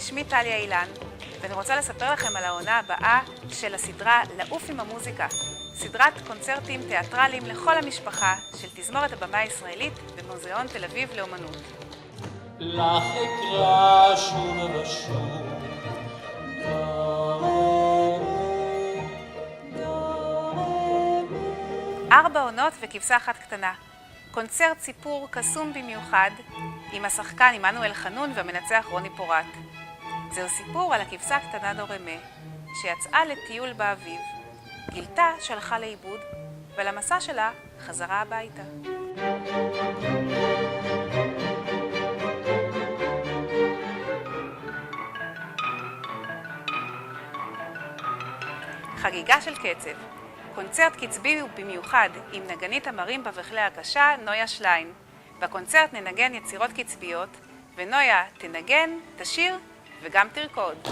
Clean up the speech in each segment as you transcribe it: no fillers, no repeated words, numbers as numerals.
שמי טליה אילן, ואני רוצה לספר לכם על העונה הבאה של הסדרה לעוף עם המוזיקה, סדרת קונצרטים תיאטרליים לכל המשפחה של תזמורת הבמה הישראלית במוזיאון תל אביב לאומנות. לך אקרא שוב ושוב 4 עונות וכבשה אחת קטנה. קונצרט סיפור קסום במיוחד עם השחקן עמנואל חנון והמנצח רוני פורט. זהו סיפור על הכבשה הקטנה דורמה שיצאה לטיול באביב, גילתה שהלכה לאיבוד ולמסע שלה חזרה הביתה. חגיגה של קצב, קונצרט קצבי במיוחד עם נגנית המרימבה וכלי הקשה נויה שליין. בקונצרט ננגן יצירות קצביות ונויה תנגן, תשיר וגם תרקוד.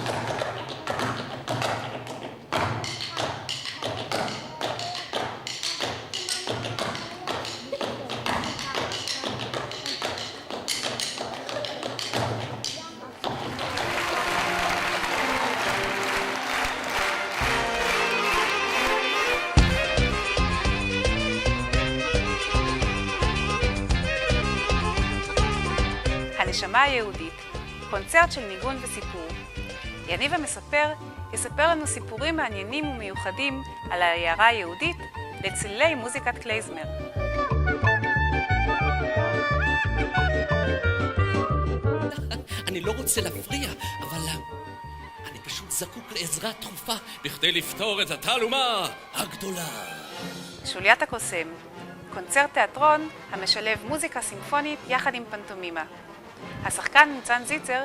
הנשמה היהודית, קונצרט של ניגון וסיפור. יניב המספר יספר לנו סיפורים מעניינים ומיוחדים על העיירה היהודית לצלילי מוזיקת קלייזמר. אני לא רוצה להפריע, אבל אני פשוט זקוק לעזרה דחופה בכדי לפתור את התעלומה הגדולה. שוליית הקוסם, קונצרט תיאטרון המשלב מוזיקה סימפונית יחד עם פנטומימה. השחקן ניצן זיצר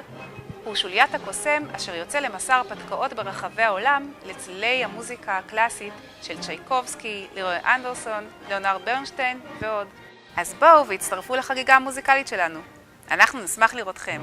הוא שוליית הקוסם אשר יוצא למסע הרפתקאות ברחבי העולם לצלילי המוזיקה הקלאסית של צ'ייקובסקי, לירוי אנדרסון, ליאונרד ברנשטיין ועוד. אז בואו והצטרפו לחגיגה המוזיקלית שלנו. אנחנו נשמח לראותכם.